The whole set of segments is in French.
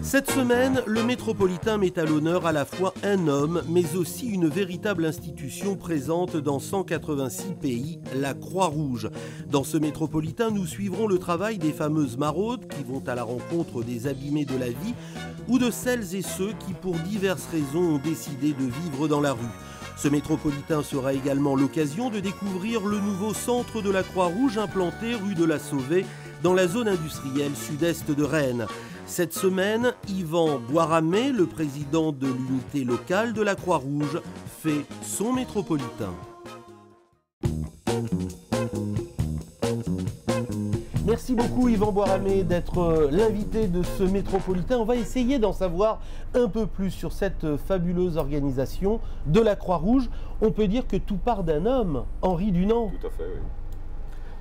Cette semaine, le Métropolitain met à l'honneur à la fois un homme, mais aussi une véritable institution présente dans 186 pays, la Croix-Rouge. Dans ce Métropolitain, nous suivrons le travail des fameuses maraudes qui vont à la rencontre des abîmés de la vie ou de celles et ceux qui, pour diverses raisons, ont décidé de vivre dans la rue. Ce Métropolitain sera également l'occasion de découvrir le nouveau centre de la Croix-Rouge implanté rue de la Sauvée, dans la zone industrielle sud-est de Rennes. Cette semaine, Yvan Boiramé, le président de l'unité locale de la Croix-Rouge, fait son Métropolitain. Merci beaucoup Yvan Boiramé d'être l'invité de ce Métropolitain. On va essayer d'en savoir un peu plus sur cette fabuleuse organisation de la Croix-Rouge. On peut dire que tout part d'un homme, Henri Dunant. Tout à fait, oui.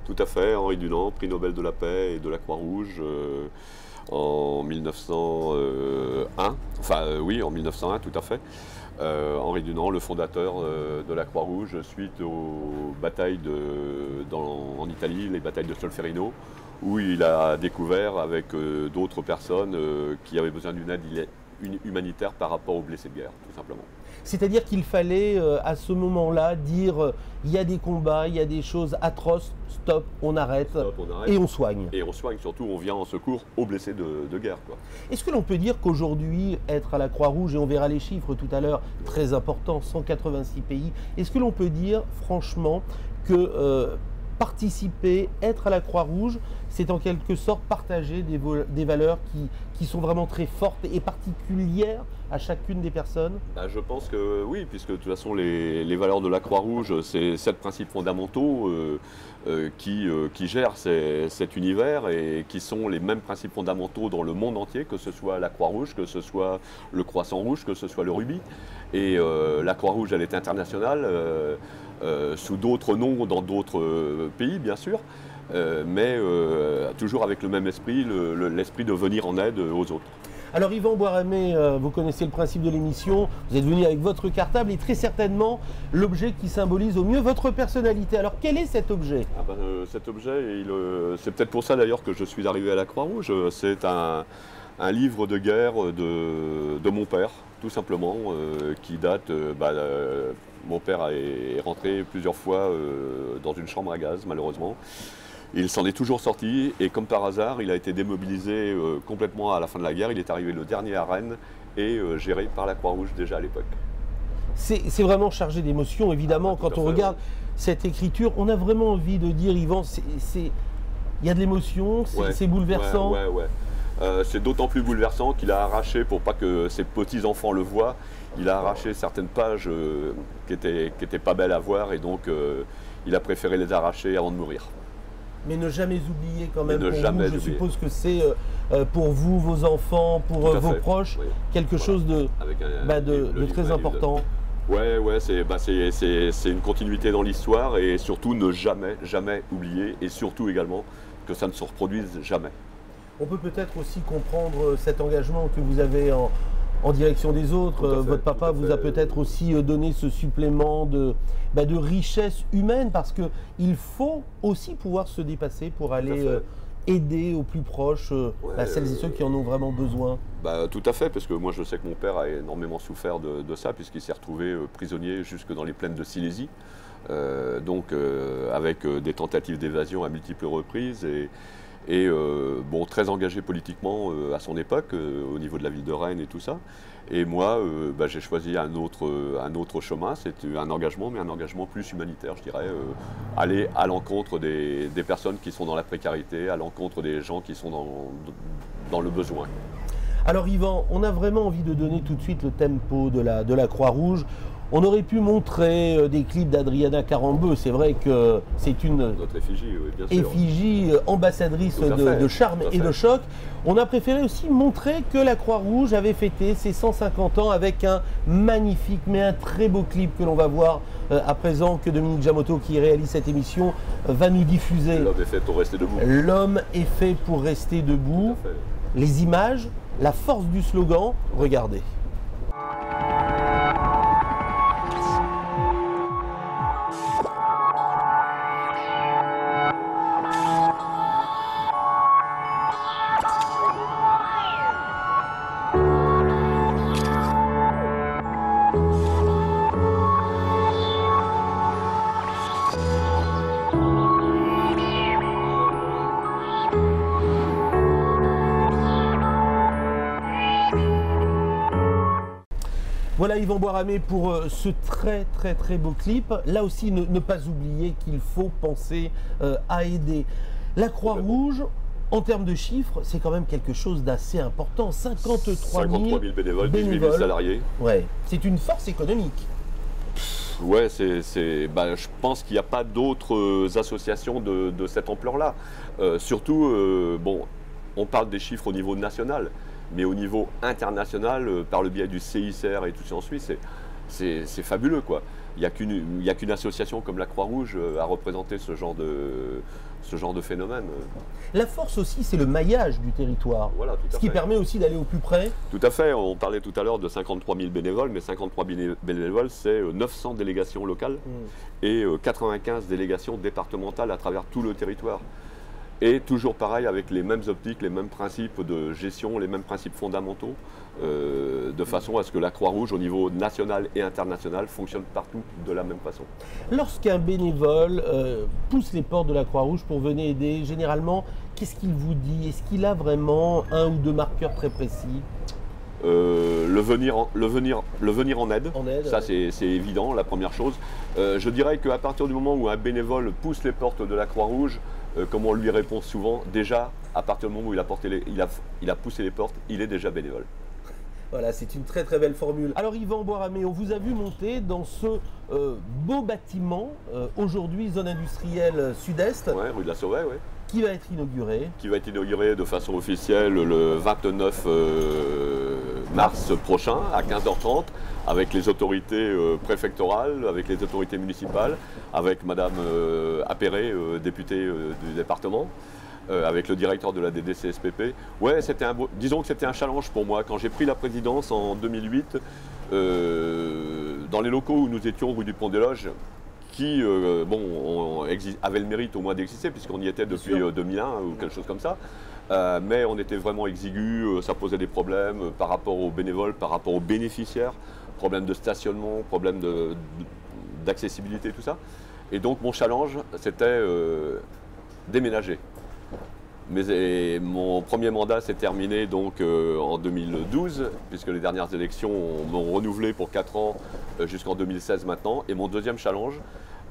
Tout à fait, Henri Dunant, prix Nobel de la paix et de la Croix-Rouge en 1901. En 1901, tout à fait. Henri Dunant, le fondateur de la Croix-Rouge, suite aux batailles en Italie, les batailles de Solferino, où il a découvert avec d'autres personnes qui avaient besoin d'une aide humanitaire par rapport aux blessés de guerre, tout simplement. C'est-à-dire qu'il fallait à ce moment-là dire il y a des combats, il y a des choses atroces, stop, on arrête, et on soigne. Et on soigne, surtout on vient en secours aux blessés de guerre. Est-ce que l'on peut dire qu'aujourd'hui, être à la Croix-Rouge, et on verra les chiffres tout à l'heure, très important, 186 pays, est-ce que l'on peut dire franchement que participer, être à la Croix-Rouge, c'est en quelque sorte partager des valeurs qui sont vraiment très fortes et particulières à chacune des personnes? Je pense que oui, puisque de toute façon les valeurs de la Croix-Rouge, c'est 7 principes fondamentaux qui gèrent cet univers et qui sont les mêmes principes fondamentaux dans le monde entier, que ce soit la Croix-Rouge, que ce soit le Croissant Rouge, que ce soit le Rubis. Et la Croix-Rouge, elle est internationale, sous d'autres noms dans d'autres pays, bien sûr. Mais toujours avec le même esprit, l'esprit de venir en aide aux autres. Alors Yvan Boiramé, vous connaissez le principe de l'émission, vous êtes venu avec votre cartable et très certainement l'objet qui symbolise au mieux votre personnalité. Alors quel est cet objet? Cet objet, c'est peut-être pour ça d'ailleurs que je suis arrivé à la Croix-Rouge, c'est un livre de guerre de mon père, tout simplement, qui date... mon père est rentré plusieurs fois dans une chambre à gaz, malheureusement. Il s'en est toujours sorti et comme par hasard, il a été démobilisé complètement à la fin de la guerre. Il est arrivé le dernier à Rennes et géré par la Croix-Rouge déjà à l'époque. C'est vraiment chargé d'émotions, évidemment, quand on regarde cette écriture. On a vraiment envie de dire, Yvan, il y a de l'émotion, c'est bouleversant. C'est d'autant plus bouleversant qu'il a arraché, pour pas que ses petits-enfants le voient, il a arraché certaines pages qui étaient pas belles à voir et donc il a préféré les arracher avant de mourir. Mais ne jamais oublier quand même, je suppose que c'est pour vous, vos enfants, pour vos proches, quelque chose de très important. C'est une continuité dans l'histoire et surtout ne jamais oublier et surtout également que ça ne se reproduise jamais. On peut peut-être aussi comprendre cet engagement que vous avez en direction des autres. Votre papa vous a peut-être aussi donné ce supplément de richesse humaine parce qu'il faut aussi pouvoir se dépasser pour aller aider aux plus proches celles et ceux qui en ont vraiment besoin. Tout à fait, parce que moi je sais que mon père a énormément souffert de ça puisqu'il s'est retrouvé prisonnier jusque dans les plaines de Silésie. Avec des tentatives d'évasion à multiples reprises et très engagé politiquement à son époque, au niveau de la ville de Rennes et tout ça. Et moi, j'ai choisi un autre chemin, c'était un engagement, mais un engagement plus humanitaire, je dirais. Aller à l'encontre des personnes qui sont dans la précarité, à l'encontre des gens qui sont dans le besoin. Alors Yvan, on a vraiment envie de donner tout de suite le tempo de la Croix-Rouge. On aurait pu montrer des clips d'Adriana Carambeu, c'est vrai que c'est une notre effigie ambassadrice de charme et de choc. On a préféré aussi montrer que la Croix-Rouge avait fêté ses 150 ans avec un magnifique, mais un très beau clip que l'on va voir à présent, que Dominique Giamotto, qui réalise cette émission, va nous diffuser. L'homme est fait pour rester debout. L'homme est fait pour rester debout. Les images, la force du slogan, regardez. Voilà Yvan Boiramé pour ce très beau clip. Là aussi, ne pas oublier qu'il faut penser à aider. La Croix-Rouge, en termes de chiffres, c'est quand même quelque chose d'assez important. 53 000 bénévoles, 18 000 salariés. Ouais, c'est une force économique. Ouais, je pense qu'il n'y a pas d'autres associations de cette ampleur-là. Surtout, on parle des chiffres au niveau national, mais au niveau international, par le biais du CICR et tout ça en Suisse, c'est fabuleux, quoi. Il n'y a qu'une association comme la Croix-Rouge à représenter ce genre de phénomène. La force aussi, c'est le maillage du territoire, voilà, ce qui permet aussi d'aller au plus près. Tout à fait, on parlait tout à l'heure de 53 000 bénévoles, mais 53 000 bénévoles, c'est 900 délégations locales et 95 délégations départementales à travers tout le territoire. Et toujours pareil, avec les mêmes optiques, les mêmes principes de gestion, les mêmes principes fondamentaux, de façon à ce que la Croix-Rouge, au niveau national et international, fonctionne partout de la même façon. Lorsqu'un bénévole pousse les portes de la Croix-Rouge pour venir aider, généralement, qu'est-ce qu'il vous dit? Est-ce qu'il a vraiment un ou deux marqueurs très précis? Le venir en aide, ça c'est évident, la première chose. Je dirais qu'à partir du moment où un bénévole pousse les portes de la Croix-Rouge, comme on lui répond souvent, déjà, à partir du moment où il a poussé les portes, il est déjà bénévole. Voilà, c'est une très belle formule. Alors Yvan Boiramé, on vous a vu monter dans ce beau bâtiment, aujourd'hui zone industrielle sud-est. Ouais, rue de la Sauvaie, ouais. Qui va être inauguré? Qui va être inauguré de façon officielle le 29 mars prochain à 15h30 avec les autorités préfectorales, avec les autorités municipales, avec Madame Appéré, députée du département, avec le directeur de la DDCSPP. Ouais, disons que c'était un challenge pour moi. Quand j'ai pris la présidence en 2008, dans les locaux où nous étions rue du Pont des Loges, qui avait le mérite au moins d'exister, puisqu'on y était depuis 2001 ou quelque chose comme ça. Mais on était vraiment exigu, ça posait des problèmes par rapport aux bénévoles, par rapport aux bénéficiaires, problèmes de stationnement, problèmes d'accessibilité, tout ça. Et donc mon challenge, c'était déménager. Mon premier mandat s'est terminé donc en 2012, puisque les dernières élections m'ont renouvelé pour 4 ans jusqu'en 2016 maintenant. Et mon deuxième challenge,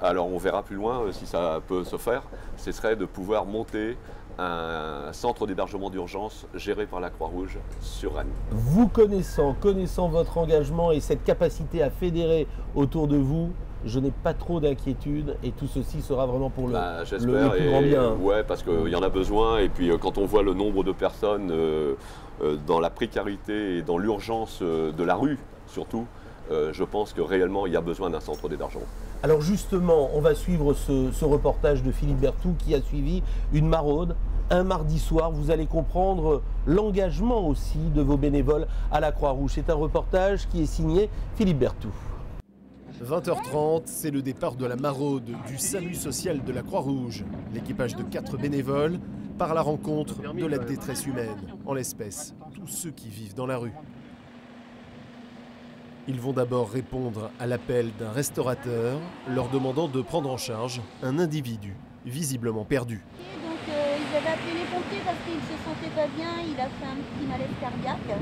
alors on verra plus loin si ça peut se faire, ce serait de pouvoir monter un centre d'hébergement d'urgence géré par la Croix-Rouge sur Rennes. Vous connaissant votre engagement et cette capacité à fédérer autour de vous, je n'ai pas trop d'inquiétude et tout ceci sera vraiment pour le plus grand bien. Ouais, parce qu'il y en a besoin et puis quand on voit le nombre de personnes dans la précarité et dans l'urgence de la rue surtout, je pense que réellement il y a besoin d'un centre d'hébergement. Alors justement, on va suivre ce reportage de Philippe Berthoud qui a suivi une maraude. Un mardi soir, vous allez comprendre l'engagement aussi de vos bénévoles à la Croix-Rouge. C'est un reportage qui est signé Philippe Berthoud. 20h30, c'est le départ de la maraude du SAMU social de la Croix-Rouge. L'équipage de 4 bénévoles part à la rencontre de la détresse humaine, en l'espèce tous ceux qui vivent dans la rue. Ils vont d'abord répondre à l'appel d'un restaurateur, leur demandant de prendre en charge un individu visiblement perdu. Donc ils avaient appelé les pompiers parce qu'il ne se sentait pas bien, il a fait un petit malaise cardiaque.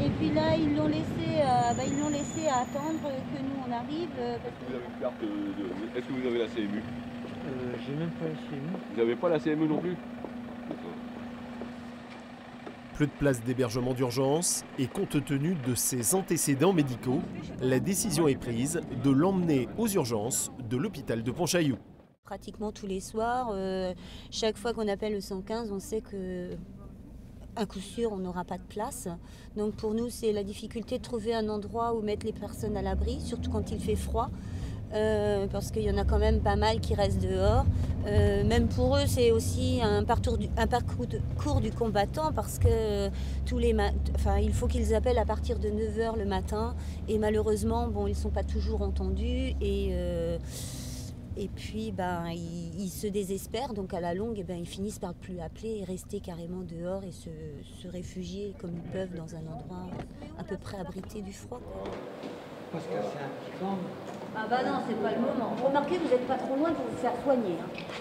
Et puis là, ils l'ont laissé attendre que nous on arrive. Vous avez une carte Est-ce que vous avez la CMU? J'ai même pas la CMU. Vous n'avez pas la CMU non plus? Plus de place d'hébergement d'urgence et compte tenu de ses antécédents médicaux, la décision est prise de l'emmener aux urgences de l'hôpital de Pontchaillou. Pratiquement tous les soirs, chaque fois qu'on appelle le 115, on sait que à coup sûr on n'aura pas de place. Donc pour nous c'est la difficulté de trouver un endroit où mettre les personnes à l'abri, surtout quand il fait froid. Parce qu'il y en a quand même pas mal qui restent dehors. Même pour eux, c'est aussi un parcours du combattant parce que il faut qu'ils appellent à partir de 9h le matin et malheureusement, ils ne sont pas toujours entendus et puis ils se désespèrent, donc à la longue ils finissent par ne plus appeler et rester carrément dehors et se réfugier comme ils peuvent dans un endroit à peu près abrité du froid. Parce que c'est un petit camp. Ah bah non, c'est pas le moment. Remarquez, vous n'êtes pas trop loin pour vous faire soigner.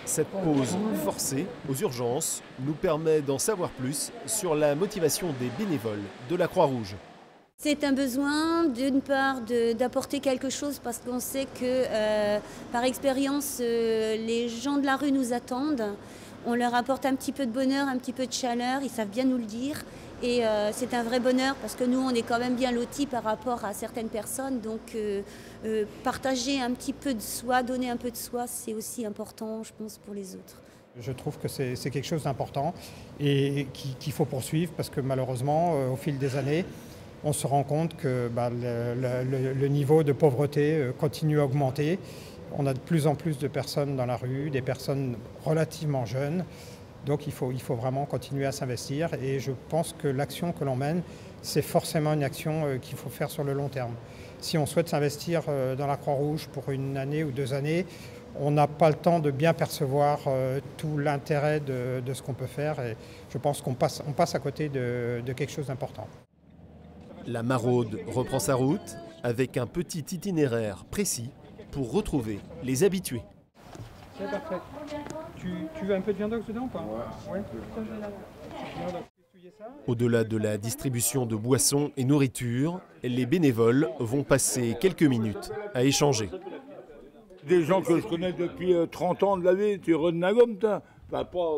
Cette pause forcée aux urgences nous permet d'en savoir plus sur la motivation des bénévoles de la Croix-Rouge. C'est un besoin, d'une part, d'apporter quelque chose parce qu'on sait que, par expérience, les gens de la rue nous attendent. On leur apporte un petit peu de bonheur, un petit peu de chaleur, ils savent bien nous le dire. Et c'est un vrai bonheur parce que nous, on est quand même bien lotis par rapport à certaines personnes. Donc, partager un petit peu de soi, donner un peu de soi, c'est aussi important, je pense, pour les autres. Je trouve que c'est quelque chose d'important et qu'il faut poursuivre parce que malheureusement, au fil des années, on se rend compte que le niveau de pauvreté continue à augmenter. On a de plus en plus de personnes dans la rue, des personnes relativement jeunes. Donc il faut vraiment continuer à s'investir et je pense que l'action que l'on mène, c'est forcément une action qu'il faut faire sur le long terme. Si on souhaite s'investir dans la Croix-Rouge pour une année ou 2 années, on n'a pas le temps de bien percevoir tout l'intérêt de ce qu'on peut faire et je pense qu'on passe à côté de quelque chose d'important. La maraude reprend sa route avec un petit itinéraire précis pour retrouver les habitués. C'est parfait. Tu veux un peu de viandox dedans ou pas? Ouais. Au-delà de la distribution de boissons et nourriture, les bénévoles vont passer quelques minutes à échanger. Des gens que je connais depuis 30 ans de la vie, tu renagom, enfin, pas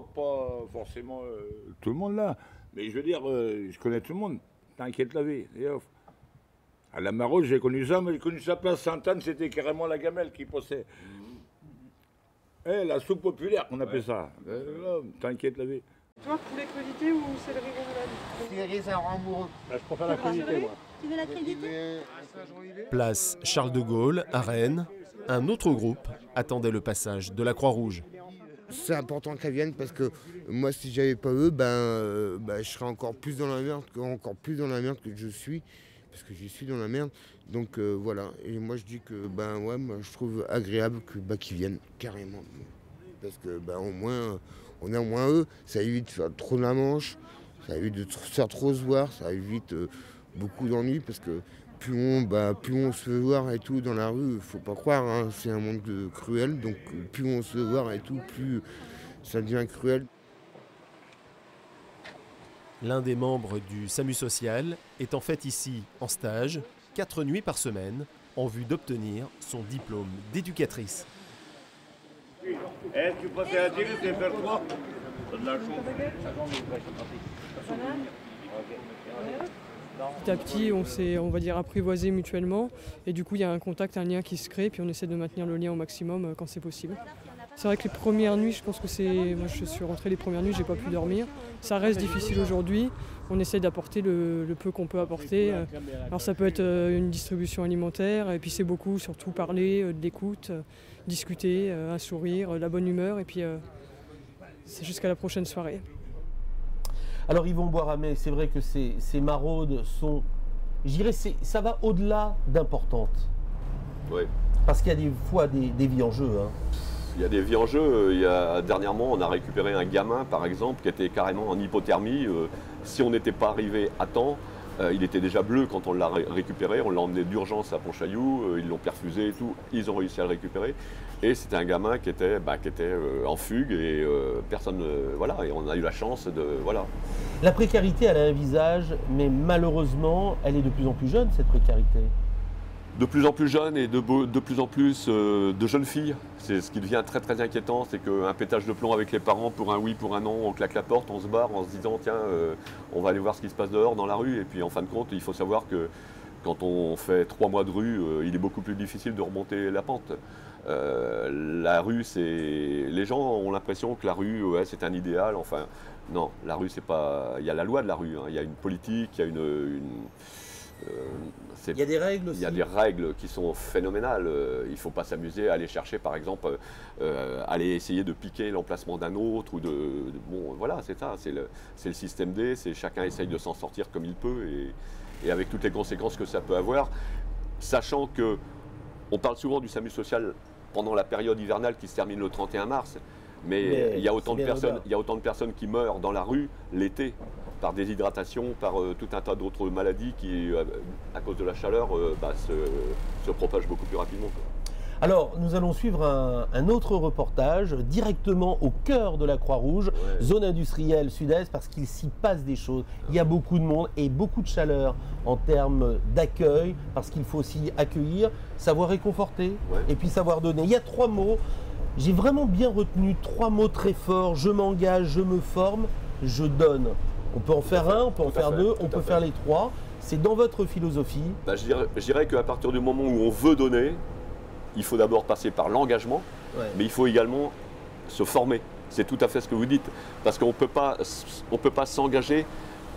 forcément tout le monde là, mais je veux dire, je connais tout le monde. T'inquiète la vie. À la Maraude, j'ai connu ça, mais j'ai connu ça place Sainte-Anne, c'était carrément la gamelle qui passait. La soupe populaire qu'on appelle ça. T'inquiète la vie. Toi, poulet crudité ou céleri remoulade? Céleri, ça rend amoureux. Je préfère la crudité, moi. Tu veux la créditer? Place Charles de Gaulle, à Rennes, un autre groupe attendait le passage de la Croix-Rouge. C'est important qu'elles viennent parce que moi, si j'avais pas eux, je serais encore plus dans la merde, que je suis, parce que je suis dans la merde. Donc voilà. Et moi, je dis que moi, je trouve agréable qu'ils viennent carrément, parce que au moins, on a au moins eux. Ça évite de faire trop la manche, ça évite de se faire trop se voir, ça évite beaucoup d'ennuis parce que plus on se fait voir et tout dans la rue, faut pas croire, hein, c'est un monde cruel, donc plus on se fait voir et tout, plus ça devient cruel. L'un des membres du SAMU social est en fait ici en stage, 4 nuits par semaine, en vue d'obtenir son diplôme d'éducatrice. Tu préfères attirer tes faire quoi? De la Petit à petit, on s'est, on va dire, apprivoisé mutuellement et du coup, il y a un contact, un lien qui se crée, puis on essaie de maintenir le lien au maximum quand c'est possible. C'est vrai que les premières nuits, je pense que c'est... Moi, je suis rentré les premières nuits, j'ai pas pu dormir. Ça reste difficile aujourd'hui. On essaie d'apporter le peu qu'on peut apporter. Alors ça peut être une distribution alimentaire, et puis c'est beaucoup, surtout parler, de l'écoute, discuter, un sourire, la bonne humeur, et puis c'est jusqu'à la prochaine soirée. Alors Yvon Boiramé, c'est vrai que ces maraudes sont, je dirais, ça va au-delà d'importantes. Oui. Parce qu'il y a des fois des vies en jeu. Hein. Il y a des vies en jeu. Dernièrement, on a récupéré un gamin, par exemple, qui était carrément en hypothermie. Si on n'était pas arrivé à temps, il était déjà bleu quand on l'a récupéré. On l'a emmené d'urgence à Pontchaillou. Ils l'ont perfusé et tout. Ils ont réussi à le récupérer. Et c'était un gamin qui était en fugue et personne, voilà. Et on a eu la chance de, voilà. La précarité, elle a un visage, mais malheureusement, elle est de plus en plus jeune, cette précarité. De plus en plus jeunes et de plus en plus de jeunes filles. C'est ce qui devient très très inquiétant, c'est qu'un pétage de plomb avec les parents, pour un oui, pour un non, on claque la porte, on se barre en se disant tiens, on va aller voir ce qui se passe dehors dans la rue. Et puis en fin de compte, il faut savoir que quand on fait 3 mois de rue, il est beaucoup plus difficile de remonter la pente. La rue, les gens ont l'impression que la rue, ouais, c'est un idéal. Enfin, non, la rue, c'est pas. Il y a la loi de la rue, hein. Il y a une politique, il y a il y a des règles aussi. Il y a des règles qui sont phénoménales. Il ne faut pas s'amuser à aller chercher, par exemple, aller essayer de piquer l'emplacement d'un autre. Bon, voilà, c'est ça. C'est le système D. Chacun essaye de s'en sortir comme il peut et avec toutes les conséquences que ça peut avoir. Sachant qu'on parle souvent du SAMU social pendant la période hivernale qui se termine le 31 mars. Mais il y a autant de personnes qui meurent dans la rue l'été par déshydratation, par tout un tas d'autres maladies qui, à cause de la chaleur, se propagent beaucoup plus rapidement. Alors, nous allons suivre un autre reportage directement au cœur de la Croix-Rouge, zone industrielle sud-est, parce qu'il s'y passe des choses. Il y a beaucoup de monde et beaucoup de chaleur en termes d'accueil, parce qu'il faut aussi accueillir, savoir réconforter et puis savoir donner. Il y a 3 mots, j'ai vraiment bien retenu 3 mots très forts. Je m'engage, je me forme, je donne. On peut en faire un, on peut en faire 2, on peut faire les 3. C'est dans votre philosophie. Je dirais qu'à partir du moment où on veut donner, il faut d'abord passer par l'engagement, mais il faut également se former. C'est tout à fait ce que vous dites. Parce qu'on ne peut pas s'engager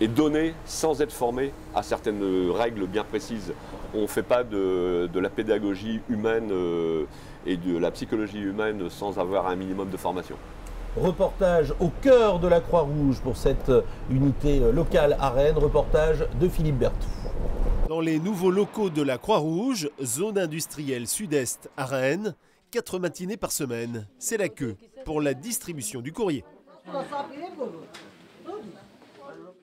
et donner sans être formé à certaines règles bien précises. On ne fait pas de la pédagogie humaine et de la psychologie humaine sans avoir un minimum de formation. Reportage au cœur de la Croix-Rouge pour cette unité locale à Rennes, reportage de Philippe Berthoud. Dans les nouveaux locaux de la Croix-Rouge, zone industrielle sud-est à Rennes, 4 matinées par semaine. C'est la queue pour la distribution du courrier.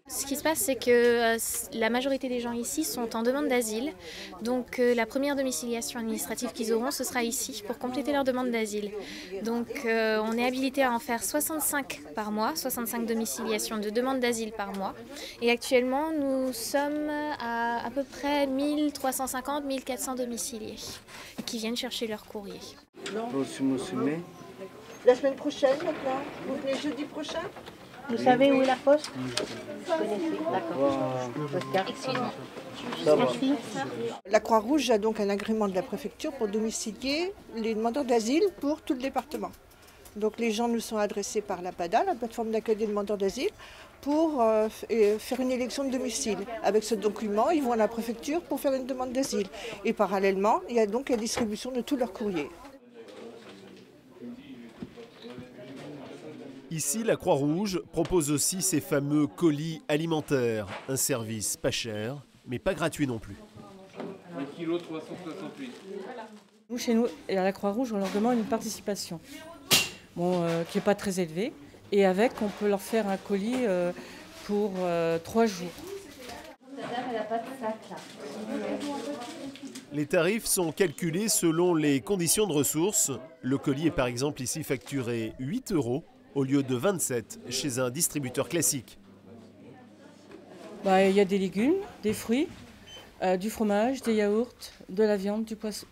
Ce qui se passe, c'est que la majorité des gens ici sont en demande d'asile. Donc la première domiciliation administrative qu'ils auront, ce sera ici pour compléter leur demande d'asile. Donc on est habilité à en faire 65 par mois, 65 domiciliations de demande d'asile par mois. Et actuellement, nous sommes à peu près 1350-1400 domiciliés qui viennent chercher leur courrier. La semaine prochaine maintenant, vous venez jeudi prochain? Vous savez où est la poste? La Croix-Rouge a donc un agrément de la préfecture pour domicilier les demandeurs d'asile pour tout le département. Donc les gens nous sont adressés par la PADA, la plateforme d'accueil des demandeurs d'asile, pour faire une élection de domicile. Avec ce document, ils vont à la préfecture pour faire une demande d'asile. Et parallèlement, il y a donc la distribution de tous leurs courriers. Ici, la Croix-Rouge propose aussi ces fameux colis alimentaires. Un service pas cher, mais pas gratuit non plus. 1 kg 368. Nous, chez nous, et à la Croix-Rouge, on leur demande une participation qui n'est pas très élevée. Et avec, on peut leur faire un colis pour 3 jours. Les tarifs sont calculés selon les conditions de ressources. Le colis est par exemple ici facturé 8 € au lieu de 27 chez un distributeur classique. Il y a des légumes, des fruits, du fromage, des yaourts, de la viande, du poisson.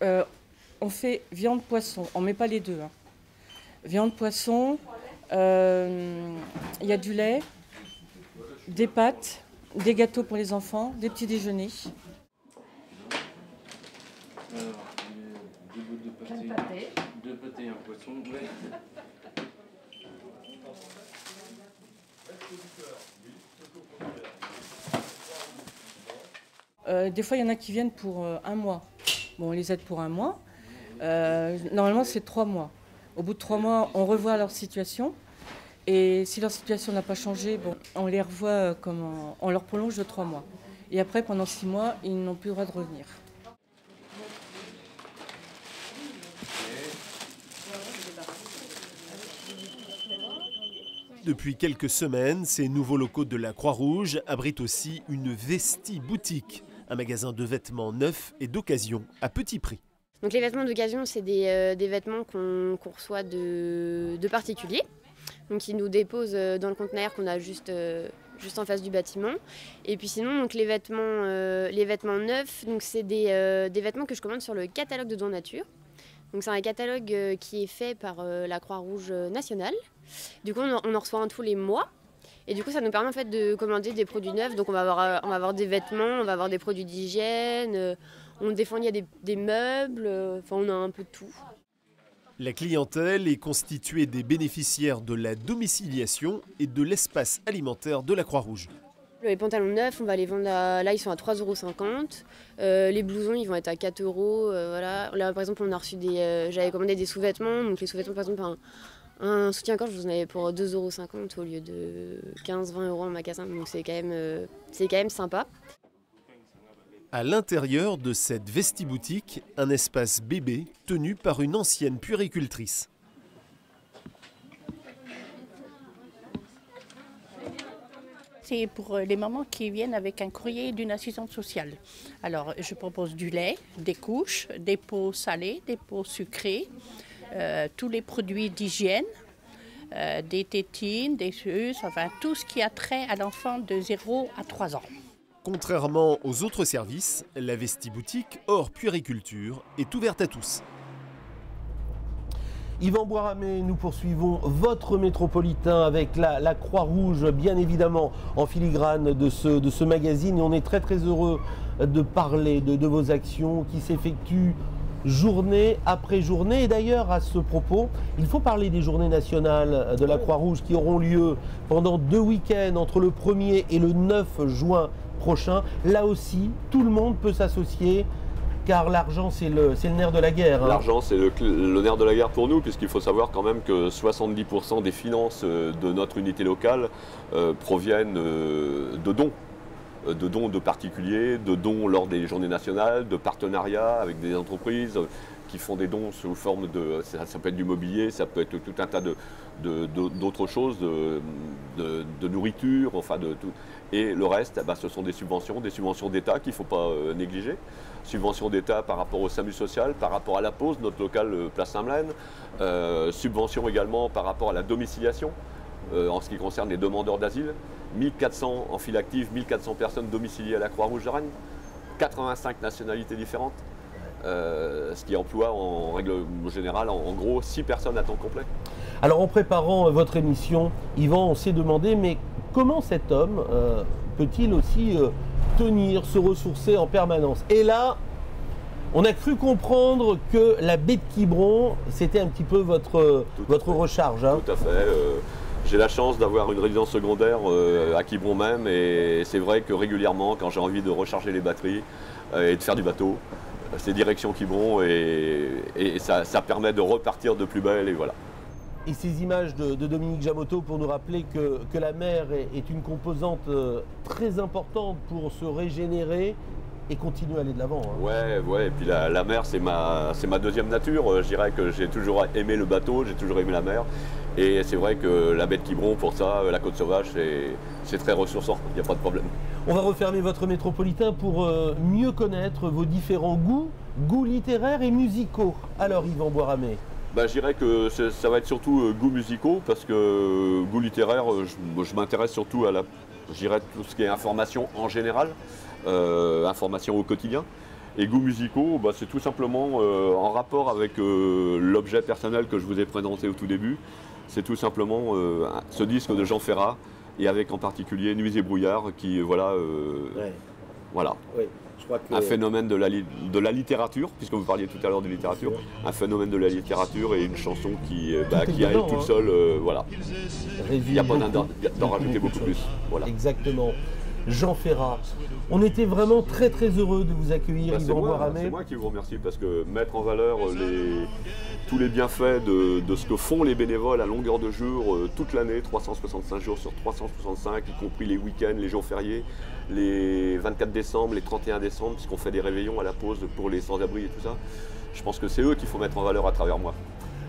On fait viande-poisson, on ne met pas les deux. Viande-poisson, il y a du lait, des pâtes, des gâteaux pour les enfants, des petits déjeuners. Alors, 2 bouts de pâté, 2 pâtés et un poisson. Ouais. Des fois, il y en a qui viennent pour 1 mois. Bon, on les aide pour 1 mois. Normalement, c'est 3 mois. Au bout de 3 mois, on revoit leur situation. Et si leur situation n'a pas changé, on les revoit on leur prolonge de 3 mois. Et après, pendant 6 mois, ils n'ont plus le droit de revenir. Depuis quelques semaines, ces nouveaux locaux de la Croix-Rouge abritent aussi une Vesti-boutique, un magasin de vêtements neufs et d'occasion à petit prix. Donc les vêtements d'occasion, c'est des vêtements qu'on reçoit de particuliers, donc ils nous déposent dans le conteneur qu'on a juste en face du bâtiment. Et puis sinon, donc les vêtements neufs, donc c'est des vêtements que je commande sur le catalogue de Don Nature. Donc c'est un catalogue qui est fait par la Croix-Rouge nationale. Du coup, on en reçoit un tous les mois. Et du coup, ça nous permet en fait de commander des produits neufs. Donc on va avoir des vêtements, on va avoir des produits d'hygiène, des fois il y a des meubles, on a un peu de tout. La clientèle est constituée des bénéficiaires de la domiciliation et de l'espace alimentaire de la Croix-Rouge. Les pantalons neufs, on va les vendre là ils sont à 3,50 €. Les blousons, ils vont être à 4 €. Voilà. Là, par exemple, on a reçu j'avais commandé des sous-vêtements. Donc les sous-vêtements, par exemple, un soutien-gorge, je vous en avais pour 2,50 € au lieu de 15-20 € en magasin. Donc c'est quand même sympa. À l'intérieur de cette Vesti-boutique, un espace bébé tenu par une ancienne puéricultrice. c'est pour les mamans qui viennent avec un courrier d'une assistante sociale. Alors, je propose du lait, des couches, des pots salés, des pots sucrés, tous les produits d'hygiène, des tétines, des suces, enfin tout ce qui a trait à l'enfant de 0 à 3 ans. Contrairement aux autres services, la Vestiboutique hors puériculture est ouverte à tous. Yvan Boiramé, nous poursuivons votre métropolitain avec la Croix-Rouge, bien évidemment, en filigrane de ce magazine. Et on est très très heureux de parler de vos actions qui s'effectuent journée après journée. Et d'ailleurs, à ce propos, il faut parler des journées nationales de la Croix-Rouge qui auront lieu pendant 2 week-ends, entre le 1er et le 9 juin prochain. Là aussi, tout le monde peut s'associer. Car l'argent, c'est le nerf de la guerre. Hein. L'argent, c'est le nerf de la guerre pour nous, puisqu'il faut savoir quand même que 70% des finances de notre unité locale proviennent de dons. De dons de particuliers, de dons lors des journées nationales, de partenariats avec des entreprises qui font des dons sous forme de... Ça peut être du mobilier, ça peut être tout un tas d'autres choses, de nourriture, enfin de tout. Et le reste, ce sont des subventions d'État qu'il ne faut pas négliger. Subventions d'État par rapport au SAMU social, par rapport à la pause, notre local Place Saint-Melaine. Subventions également par rapport à la domiciliation, en ce qui concerne les demandeurs d'asile. 1400 en file active, 1400 personnes domiciliées à la Croix-Rouge de Rennes, 85 nationalités différentes, ce qui emploie en règle générale en gros 6 personnes à temps complet. Alors en préparant votre émission, Yvan, on s'est demandé, mais comment cet homme peut-il aussi tenir, se ressourcer en permanence? Et là, on a cru comprendre que la baie de Quiberon, c'était un petit peu votre recharge. Hein. Tout à fait. J'ai la chance d'avoir une résidence secondaire à Quiberon même, et c'est vrai que régulièrement, quand j'ai envie de recharger les batteries et de faire du bateau, c'est direction Quiberon, et ça permet de repartir de plus belle, et voilà. Et ces images de Dominique Jamotto pour nous rappeler que la mer est une composante très importante pour se régénérer et continuer à aller de l'avant. Hein. Ouais, et puis la mer, c'est ma deuxième nature. Je dirais que j'ai toujours aimé le bateau, j'ai toujours aimé la mer. Et c'est vrai que la baie de Quiberon, pour ça, la Côte Sauvage, c'est très ressourçant, il n'y a pas de problème. On va refermer votre métropolitain pour mieux connaître vos différents goûts littéraires et musicaux. Alors Yvan Boiramé. Je dirais que ça va être surtout goûts musicaux, parce que goût littéraire, je m'intéresse surtout à tout ce qui est information en général, information au quotidien. Et goûts musicaux, c'est tout simplement en rapport avec l'objet personnel que je vous ai présenté au tout début. C'est tout simplement ce disque de Jean Ferrat, et avec en particulier Nuits et brouillards, qui voilà. Oui, je crois que... Un phénomène de la littérature, puisque vous parliez tout à l'heure de littérature, un phénomène de la littérature et une chanson qui arrive toute seule, voilà. Il n'y a pas d'en rajouter beaucoup plus. Voilà. Exactement. Jean Ferrat. On était vraiment très très heureux de vous accueillir, Yvan Boiramé. C'est moi qui vous remercie, parce que mettre en valeur tous les bienfaits de ce que font les bénévoles à longueur de jour, toute l'année, 365 jours sur 365, y compris les week-ends, les jours fériés, les 24 décembre, les 31 décembre, puisqu'on fait des réveillons à la pause pour les sans-abri et tout ça. Je pense que c'est eux qu'il faut mettre en valeur à travers moi.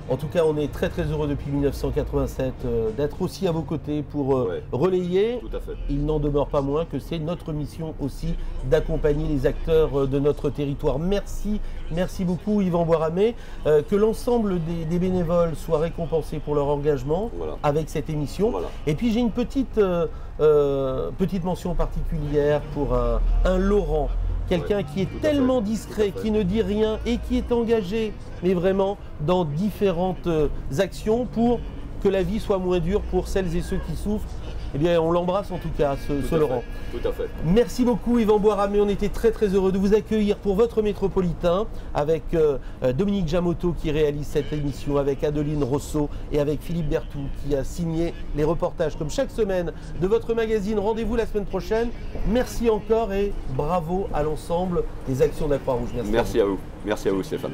En tout cas, on est très très heureux depuis 1987 d'être aussi à vos côtés pour relayer. Tout à fait. Il n'en demeure pas moins que c'est notre mission aussi d'accompagner les acteurs de notre territoire. Merci beaucoup Yvan Boiramé. Que l'ensemble des bénévoles soient récompensés pour leur engagement avec cette émission. Voilà. Et puis j'ai une petite mention particulière pour un Laurent. Quelqu'un qui est tellement discret, qui ne dit rien et qui est engagé, mais vraiment dans différentes actions pour que la vie soit moins dure pour celles et ceux qui souffrent. Eh bien, on l'embrasse en tout cas, ce Laurent. Tout à fait. Merci beaucoup Yvan Boiramé, on était très très heureux de vous accueillir pour votre métropolitain avec Dominique Jamotto qui réalise cette émission, avec Adeline Rousseau et avec Philippe Berthoud qui a signé les reportages comme chaque semaine de votre magazine. Rendez-vous la semaine prochaine. Merci encore et bravo à l'ensemble des actions de la Croix-Rouge. Merci à vous. Merci à vous Stéphane.